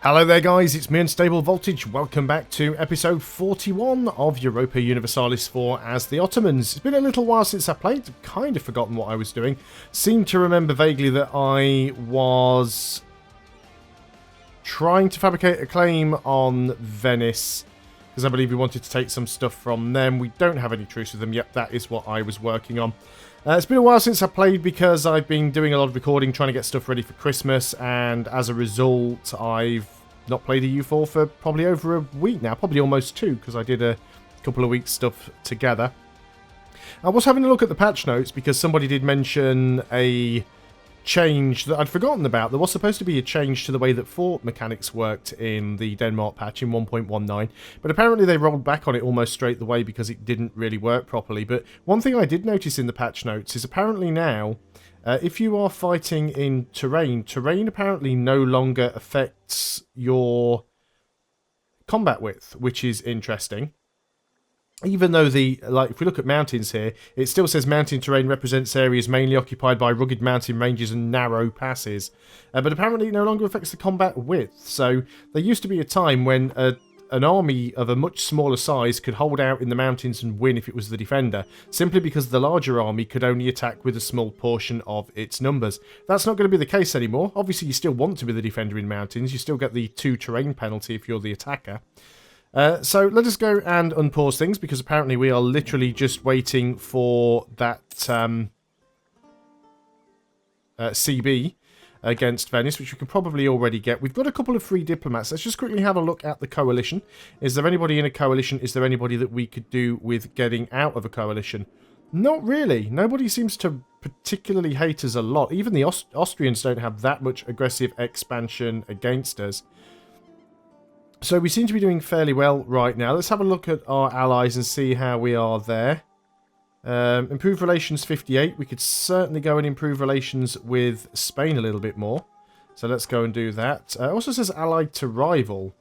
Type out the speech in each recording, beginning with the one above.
Hello there guys, it's me Unstable Voltage. Welcome back to episode 41 of Europa Universalis 4 as the Ottomans. It's been a little while since I played, I've kind of forgotten what I was doing. Seem to remember vaguely that I was trying to fabricate a claim on Venice, because I believe we wanted to take some stuff from them. We don't have any truce with them yet, that is what I was working on. It's been a while since I played because I've been doing a lot of recording, trying to get stuff ready for Christmas, and as a result, I've not played a U4 for probably over a week now, probably almost two, because I did a couple of weeks stuff together. I was having a look at the patch notes because somebody did mention a change that I'd forgotten about. There was supposed to be a change to the way that fort mechanics worked in the Denmark patch in 1.19, but apparently they rolled back on it almost straight away because it didn't really work properly. But one thing I did notice in the patch notes is apparently now, if you are fighting in terrain apparently no longer affects your combat width, which is interesting. Even though if we look at mountains here, it still says mountain terrain represents areas mainly occupied by rugged mountain ranges and narrow passes. But apparently it no longer affects the combat width. So there used to be a time when an army of a much smaller size could hold out in the mountains and win if it was the defender, simply because the larger army could only attack with a small portion of its numbers. That's not going to be the case anymore. Obviously you still want to be the defender in mountains, you still get the 2 terrain penalty if you're the attacker. So let us go and unpause things, because apparently we are literally just waiting for that CB against Venice, which we can probably already get. We've got a couple of free diplomats. Let's just quickly have a look at the coalition. Is there anybody in a coalition? Is there anybody that we could do with getting out of a coalition? Not really. Nobody seems to particularly hate us a lot. Even the Austrians don't have that much aggressive expansion against us. So we seem to be doing fairly well right now. Let's have a look at our allies and see how we are there. Improved relations 58. We could certainly go and improve relations with Spain a little bit more. So let's go and do that. It also says allied to rival.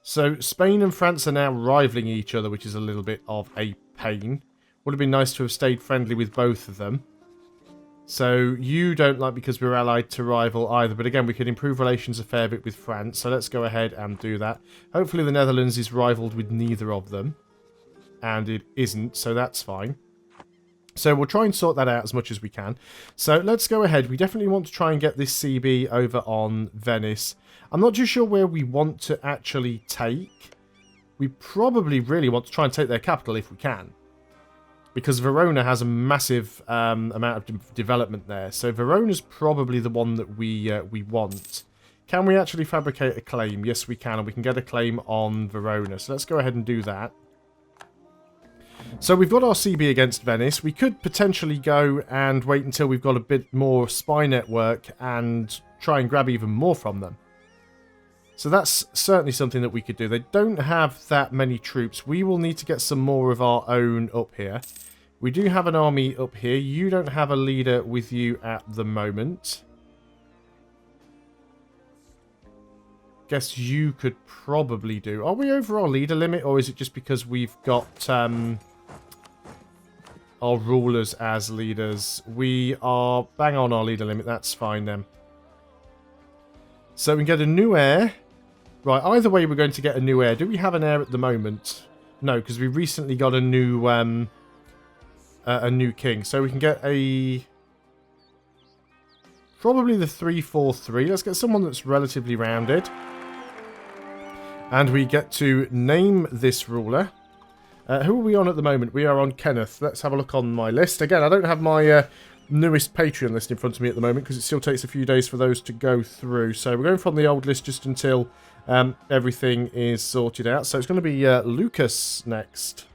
So Spain and France are now rivaling each other, which is a little bit of a pain. Would have been nice to have stayed friendly with both of them. So you don't like because we're allied to rival either. But again, we could improve relations a fair bit with France. So let's go ahead and do that. Hopefully the Netherlands is rivaled with neither of them. And it isn't, so that's fine. So we'll try and sort that out as much as we can. So let's go ahead. We definitely want to try and get this CB over on Venice. I'm not too sure where we want to actually take. We probably really want to try and take their capital if we can, because Verona has a massive amount of development there. So Verona's probably the one that we want. Can we actually fabricate a claim? Yes, we can, and we can get a claim on Verona. So let's go ahead and do that. So we've got our CB against Venice. We could potentially go and wait until we've got a bit more spy network and try and grab even more from them. So that's certainly something that we could do. They don't have that many troops. We will need to get some more of our own up here. We do have an army up here. You don't have a leader with you at the moment. Guess you could probably do. Are we over our leader limit, or is it just because we've got our rulers as leaders? We are bang on our leader limit. That's fine then. So we can get a new heir. Right, either way we're going to get a new heir. Do we have an heir at the moment? No, because we recently got a new king. So we can get a... probably the 343. Let's get someone that's relatively rounded. And we get to name this ruler. Who are we on at the moment? We are on Kenneth. Let's have a look on my list. Again, I don't have my newest Patreon list in front of me at the moment, because it still takes a few days for those to go through. So we're going from the old list just until everything is sorted out. So it's going to be Lucas next.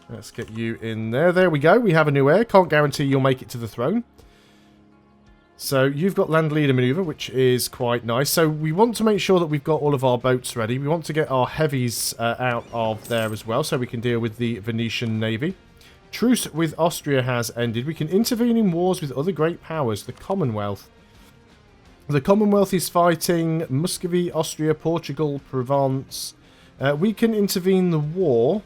Let's get you in there. There we go. We have a new heir. Can't guarantee you'll make it to the throne. So you've got land leader maneuver, which is quite nice. So we want to make sure that we've got all of our boats ready. We want to get our heavies out of there as well, so we can deal with the Venetian navy. Truce with Austria has ended. We can intervene in wars with other great powers. The Commonwealth. The Commonwealth is fighting Muscovy, Austria, Portugal, Provence. We can intervene the war.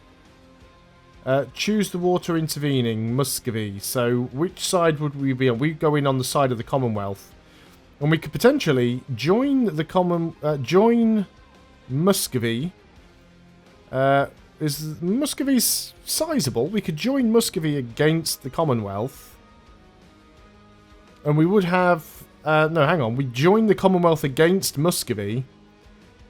Choose the water intervening, Muscovy. So which side would we be on? We go in on the side of the Commonwealth. And we could potentially join the join Muscovy. Is Muscovy's sizable? We could join Muscovy against the Commonwealth. And we would have... no, hang on. We join the Commonwealth against Muscovy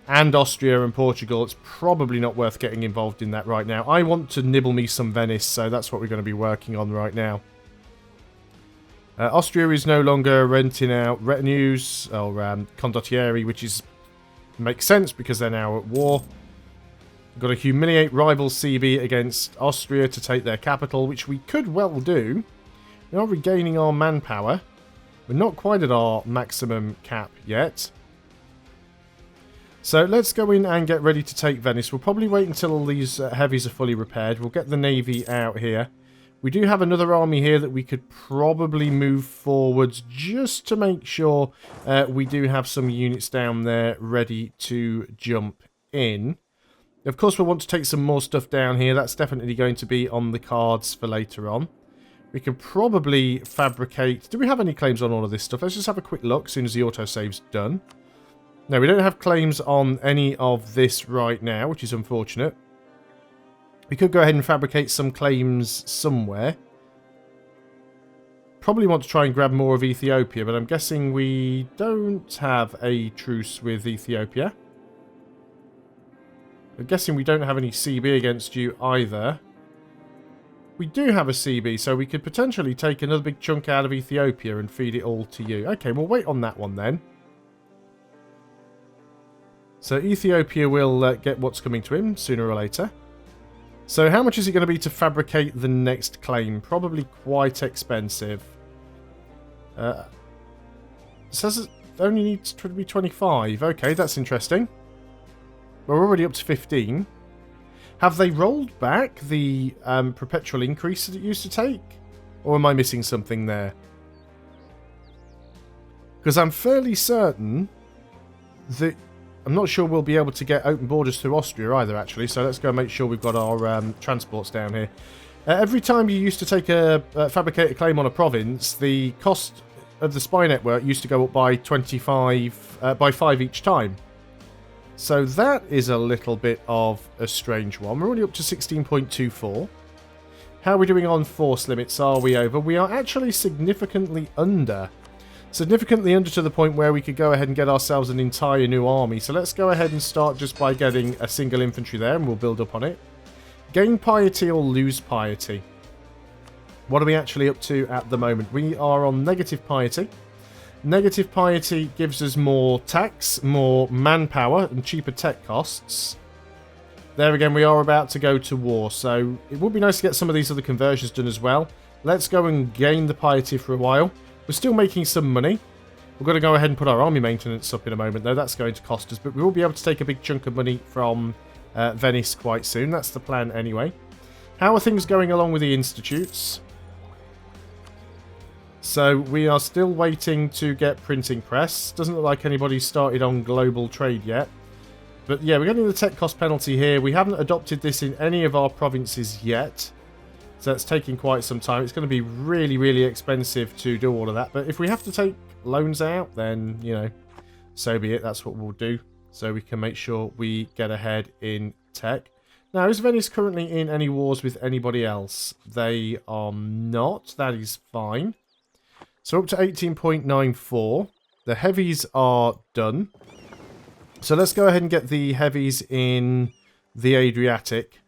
and Austria and Portugal. It's probably not worth getting involved in that right now. I want to nibble me some Venice, so that's what we're going to be working on right now. Austria is no longer renting out retinues or condottieri, which makes sense because they're now at war. We've got to humiliate rival CB against Austria to take their capital, which we could well do. We are regaining our manpower. We're not quite at our maximum cap yet. So let's go in and get ready to take Venice. We'll probably wait until all these heavies are fully repaired. We'll get the navy out here. We do have another army here that we could probably move forwards just to make sure we do have some units down there ready to jump in. Of course, we'll want to take some more stuff down here. That's definitely going to be on the cards for later on. We can probably fabricate... Do we have any claims on all of this stuff? Let's just have a quick look as soon as the autosave's done. No, we don't have claims on any of this right now, which is unfortunate. We could go ahead and fabricate some claims somewhere. Probably want to try and grab more of Ethiopia, but I'm guessing we don't have a truce with Ethiopia. I'm guessing we don't have any CB against you either. We do have a CB, so we could potentially take another big chunk out of Ethiopia and feed it all to you. Okay, we'll wait on that one then. So Ethiopia will get what's coming to him sooner or later. So how much is it going to be to fabricate the next claim? Probably quite expensive. It says it only needs to be 25. Okay, that's interesting. We're already up to 15. Have they rolled back the perpetual increase that it used to take? Or am I missing something there? Because I'm fairly certain that... I'm not sure we'll be able to get open borders through Austria either, actually. So let's go make sure we've got our transports down here. Every time you used to take a fabricate a claim on a province, the cost of the spy network used to go up by 5 each time. So that is a little bit of a strange one. We're only up to 16.24. How are we doing on force limits? Are we over? We are actually significantly under. Significantly under to the point where we could go ahead and get ourselves an entire new army. So let's go ahead and start just by getting a single infantry there, and we'll build up on it. Gain piety or lose piety? What are we actually up to at the moment? We are on negative piety. Negative piety gives us more tax, more manpower, and cheaper tech costs. There again, we are about to go to war, so it would be nice to get some of these other conversions done as well. Let's go and gain the piety for a while. We're still making some money. We're going to go ahead and put our army maintenance up in a moment, though. That's going to cost us, but we will be able to take a big chunk of money from Venice quite soon. That's the plan anyway. How are things going along with the institutes? So we are still waiting to get printing press. Doesn't look like anybody's started on global trade yet. But yeah, we're getting the tech cost penalty here. We haven't adopted this in any of our provinces yet. So it's taking quite some time. It's going to be really, really expensive to do all of that. But if we have to take loans out, then, you know, so be it. That's what we'll do. So we can make sure we get ahead in tech. Now, is Venice currently in any wars with anybody else? They are not. That is fine. So up to 18.94. The heavies are done. So let's go ahead and get the heavies in the Adriatic.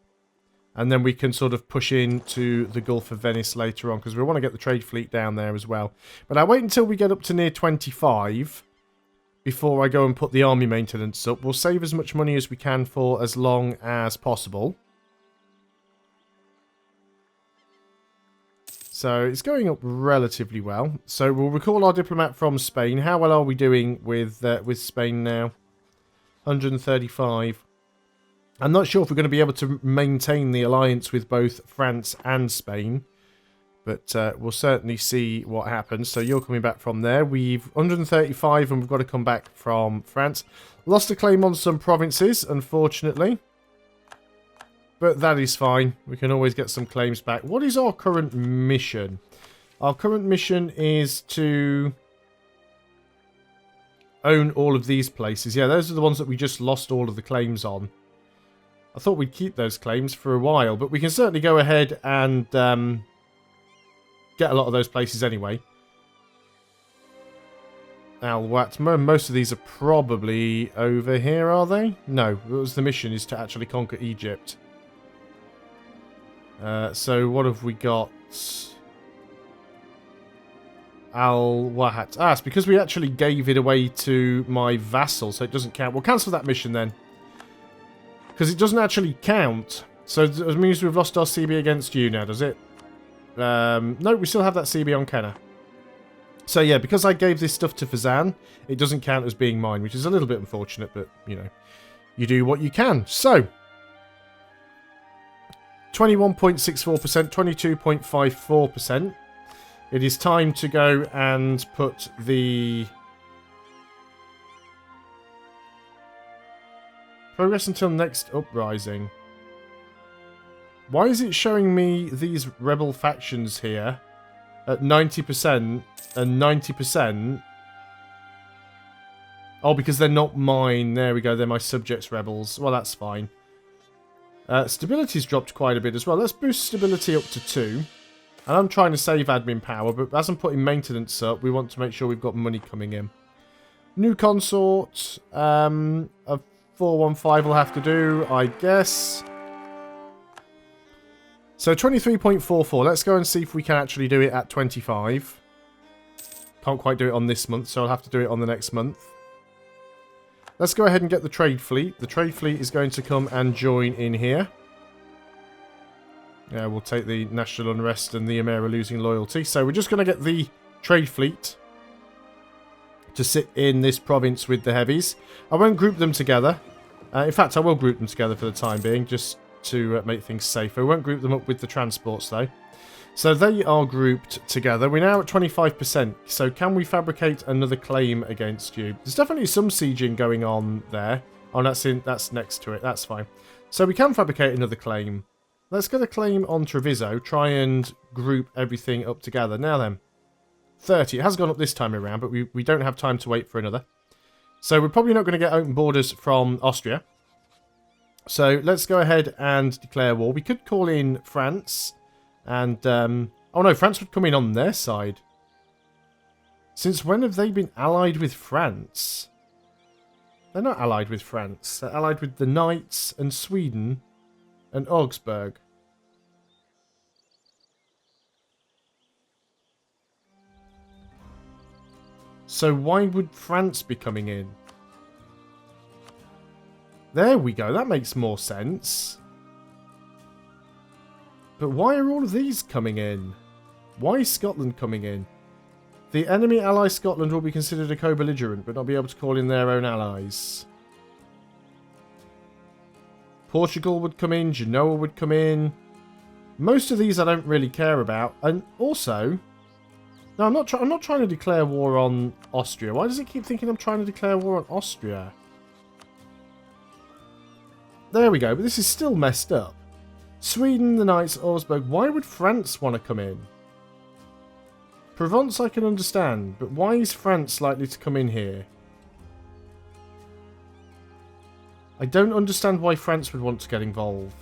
And then we can sort of push into the Gulf of Venice later on, because we want to get the trade fleet down there as well. But I'll wait until we get up to near 25 before I go and put the army maintenance up. We'll save as much money as we can for as long as possible. So it's going up relatively well. So we'll recall our diplomat from Spain. How well are we doing with Spain now? 135. I'm not sure if we're going to be able to maintain the alliance with both France and Spain. But we'll certainly see what happens. So you're coming back from there. We've 135 and we've got to come back from France. Lost a claim on some provinces, unfortunately. but that is fine. We can always get some claims back. What is our current mission? Our current mission is to own all of these places. Yeah, those are the ones that we just lost all of the claims on. I thought we'd keep those claims for a while, but we can certainly go ahead and get a lot of those places anyway. Al-Wat. Most of these are probably over here, are they? No, it was the mission is to actually conquer Egypt. So what have we got? Al-Wahat. Ah, it's because we actually gave it away to my vassal, so it doesn't count. We'll cancel that mission then. Because it doesn't actually count. So it means we've lost our CB against you now, does it? No, we still have that CB on Kenna. So yeah, because I gave this stuff to Fazan, it doesn't count as being mine, which is a little bit unfortunate, but, you know, you do what you can. So, 21.64%, 22.54%. It is time to go and put the progress until next uprising. Why is it showing me these rebel factions here at 90% and 90%? Oh, because they're not mine. There we go. They're my subjects' rebels. Well, that's fine. Stability's dropped quite a bit as well. Let's boost stability up to 2. And I'm trying to save admin power, but as I'm putting maintenance up, we want to make sure we've got money coming in. New consort. A 415 will have to do, I guess. So 23.44. Let's go and see if we can actually do it at 25. Can't quite do it on this month, so I'll have to do it on the next month. Let's go ahead and get the trade fleet. The trade fleet is going to come and join in here. Yeah, we'll take the national unrest and the Emir losing loyalty. So we're just going to get the trade fleet to sit in this province with the heavies. I won't group them together. In fact, I will group them together for the time being, just to make things safer. We won't group them up with the transports, though. So they are grouped together. We're now at 25%. So can we fabricate another claim against you? There's definitely some sieging going on there. Oh, that's next to it. That's fine. So we can fabricate another claim. Let's get a claim on Treviso. Try and group everything up together. Now then. 30. It has gone up this time around, but we don't have time to wait for another. So we're probably not going to get open borders from Austria. So let's go ahead and declare war. We could call in France. And, oh no, France would come in on their side. Since when have they been allied with France? They're not allied with France. They're allied with the Knights and Sweden and Augsburg. So why would France be coming in? There we go. That makes more sense. But why are all of these coming in? Why is Scotland coming in? The enemy ally Scotland will be considered a co-belligerent, but not be able to call in their own allies. Portugal would come in, Genoa would come in. Most of these I don't really care about. And also, no, I'm not trying to declare war on Austria. Why does it keep thinking I'm trying to declare war on Austria? There we go, but this is still messed up. Sweden, the Knights, Augsburg. Why would France want to come in? Provence I can understand, but why is France likely to come in here? I don't understand why France would want to get involved.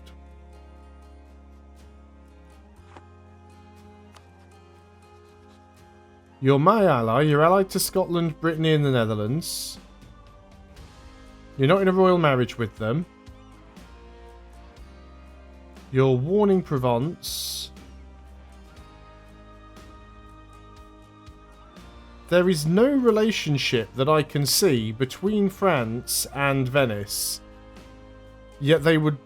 You're my ally. You're allied to Scotland, Brittany and the Netherlands. You're not in a royal marriage with them. You're warning Provence. There is no relationship that I can see between France and Venice. Yet they would...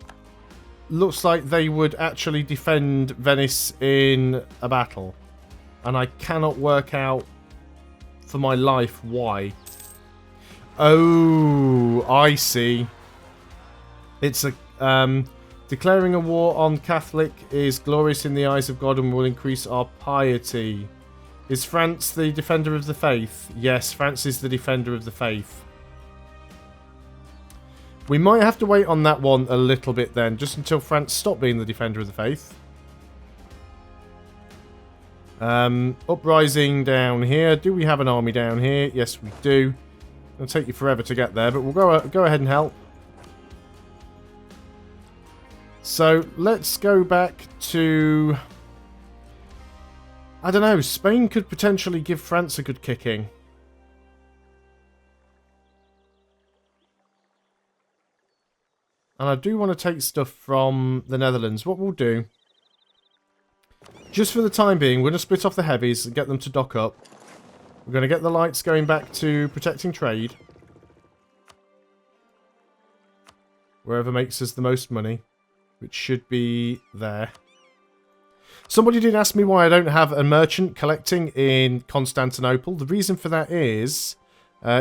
Looks like they would actually defend Venice in a battle. And I cannot work out for my life why. Oh, I see. It's a... declaring a war on Catholic is glorious in the eyes of God and will increase our piety. Is France the defender of the faith? Yes, France is the defender of the faith. We might have to wait on that one a little bit then, just until France stop being the defender of the faith. Uprising down here. Do we have an army down here? Yes, we do. It'll take you forever to get there, but we'll go ahead and help. So, let's go back to... I don't know, Spain could potentially give France a good kicking. And I do want to take stuff from the Netherlands. What we'll do, just for the time being, we're going to split off the heavies and get them to dock up. We're going to get the lights going back to protecting trade. Wherever makes us the most money, which should be there. Somebody did ask me why I don't have a merchant collecting in Constantinople. The reason for that is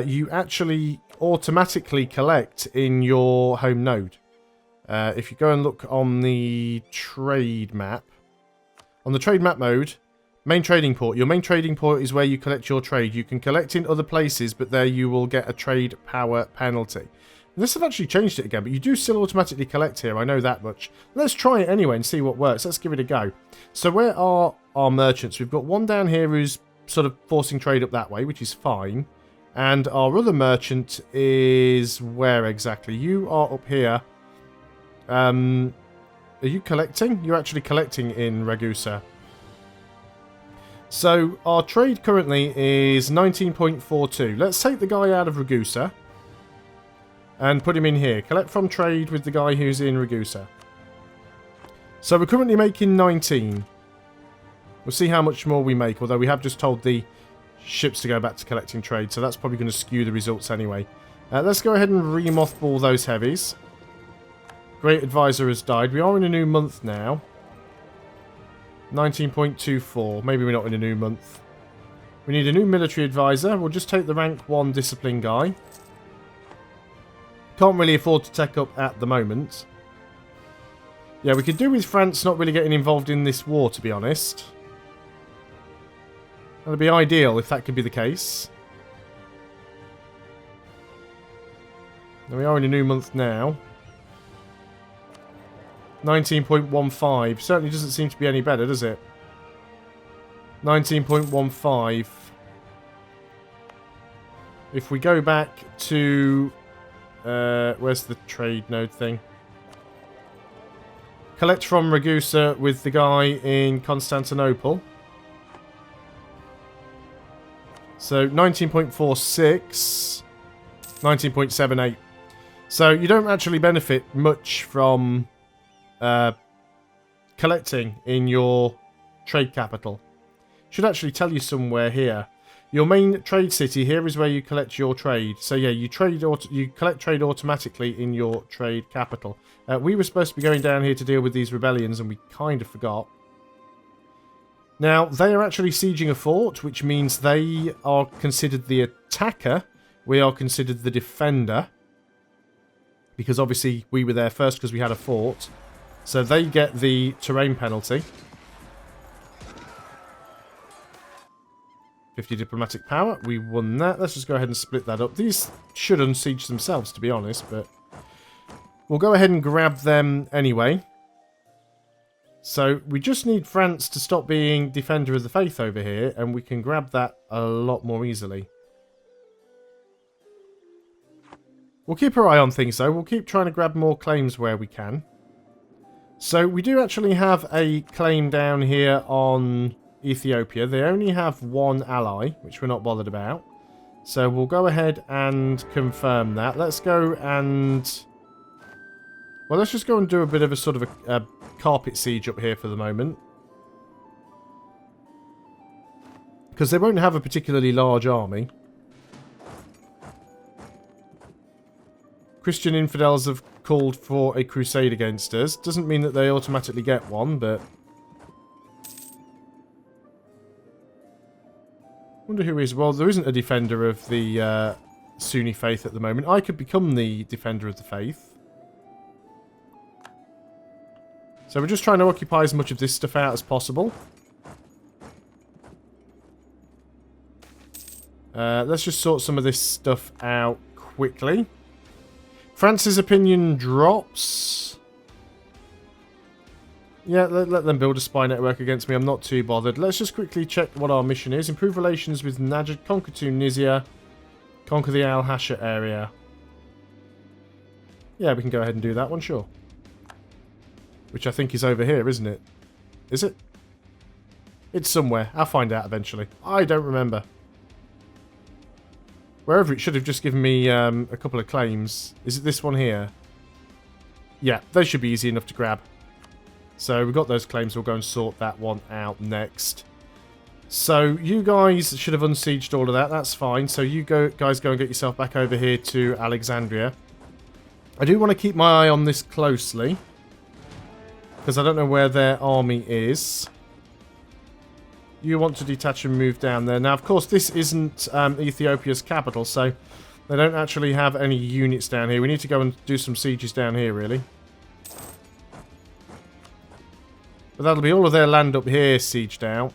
you actually automatically collect in your home node. If you go and look on the trade map, on the trade map mode, main trading port. Your main trading port is where you collect your trade. You can collect in other places, but there you will get a trade power penalty. This have actually changed it again, but you do still automatically collect here, I know that much. Let's try it anyway and see what works. Let's give it a go. So where are our merchants? We've got one down here who's sort of forcing trade up that way, which is fine. And our other merchant is where exactly? You are up here. Are you collecting? You're actually collecting in Ragusa. So our trade currently is 19.42. Let's take the guy out of Ragusa and put him in here. Collect from trade with the guy who's in Ragusa. So we're currently making 19. We'll see how much more we make, although we have just told the ships to go back to collecting trade, so that's probably going to skew the results anyway. Let's go ahead and re-mothball those heavies. Great Advisor has died. We are in a new month now. 19.24. Maybe we're not in a new month. We need a new military advisor. We'll just take the rank 1 discipline guy. Can't really afford to tech up at the moment. Yeah, we could do with France not really getting involved in this war, to be honest. That would be ideal if that could be the case. Now we are in a new month now. 19.15. Certainly doesn't seem to be any better, does it? 19.15. If we go back to... where's the trade node thing? Collect from Ragusa with the guy in Constantinople. So 19.46. 19.78. So you don't actually benefit much from collecting in your trade capital. Should actually tell you somewhere here. Your main trade city here is where you collect your trade. So yeah, you collect trade automatically in your trade capital. We were supposed to be going down here to deal with these rebellions and we kind of forgot. Now, they are actually sieging a fort, which means they are considered the attacker. We are considered the defender. Because obviously we were there first because we had a fort. So they get the terrain penalty. 50 diplomatic power. We won that. Let's just go ahead and split that up. These should unsiege themselves, to be honest, but we'll go ahead and grab them anyway. So we just need France to stop being Defender of the Faith over here, and we can grab that a lot more easily. We'll keep our eye on things, though. We'll keep trying to grab more claims where we can. So we do actually have a claim down here on Ethiopia. They only have one ally, which we're not bothered about. So we'll go ahead and confirm that. Let's go and... well, let's just go and do a bit of a sort of a carpet siege up here for the moment. Because they won't have a particularly large army. Christian infidels have called for a crusade against us. Doesn't mean that they automatically get one, but... wonder who is... well, there isn't a defender of the Sunni faith at the moment. I could become the defender of the faith. So we're just trying to occupy as much of this stuff out as possible. Let's just sort some of this stuff out quickly. France's opinion drops. Yeah, let them build a spy network against me. I'm not too bothered. Let's just quickly check what our mission is. Improve relations with Najd, conquer Tunisia, conquer the Al-Hasha area. Yeah, we can go ahead and do that one, sure. Which I think is over here, isn't it? Is it? It's somewhere. I'll find out eventually. I don't remember. Wherever it should have just given me a couple of claims. Is it this one here? Yeah, those should be easy enough to grab. So we've got those claims. We'll go and sort that one out next. So you guys should have unsieged all of that. That's fine. So you guys go and get yourself back over here to Alexandria. I do want to keep my eye on this closely, because I don't know where their army is. You want to detach and move down there. Now, of course, this isn't Ethiopia's capital, so they don't actually have any units down here. We need to go and do some sieges down here, really. But that'll be all of their land up here sieged out.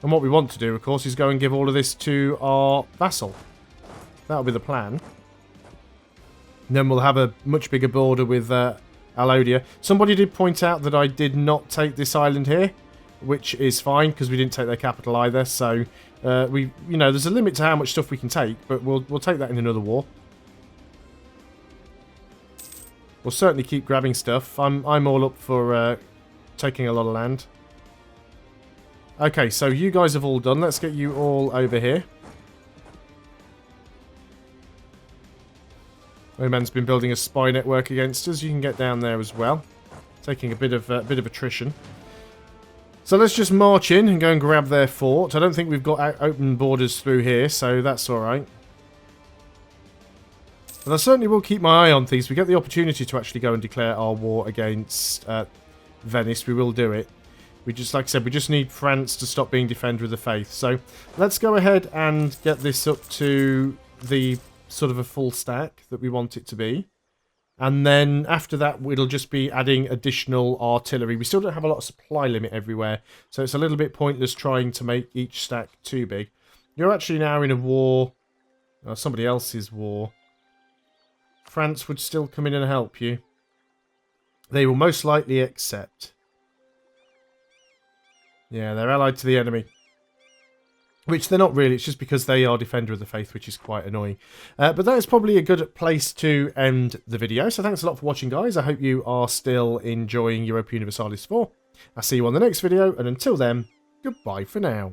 And what we want to do, of course, is go and give all of this to our vassal. That'll be the plan. And then we'll have a much bigger border with Alodia. Somebody did point out that I did not take this island here, which is fine because we didn't take their capital either. So you know, there's a limit to how much stuff we can take, but we'll take that in another war. We'll certainly keep grabbing stuff. I'm all up for taking a lot of land. Okay, so you guys have all done. Let's get you all over here. Oman's been building a spy network against us. You can get down there as well, taking a bit of attrition. So let's just march in and go and grab their fort. I don't think we've got open borders through here, so that's all right. But I certainly will keep my eye on things. We get the opportunity to actually go and declare our war against Venice. We will do it. We just, like I said, we just need France to stop being Defender of the Faith. So let's go ahead and get this up to the sort of a full stack that we want it to be. And then after that, it'll just be adding additional artillery. We still don't have a lot of supply limit everywhere, so it's a little bit pointless trying to make each stack too big. You're actually now in a war, somebody else's war. France would still come in and help you. They will most likely accept. Yeah, they're allied to the enemy. Which they're not really, it's just because they are Defender of the Faith, which is quite annoying. But that is probably a good place to end the video. So thanks a lot for watching, guys. I hope you are still enjoying Europa Universalis 4. I'll see you on the next video, and until then, goodbye for now.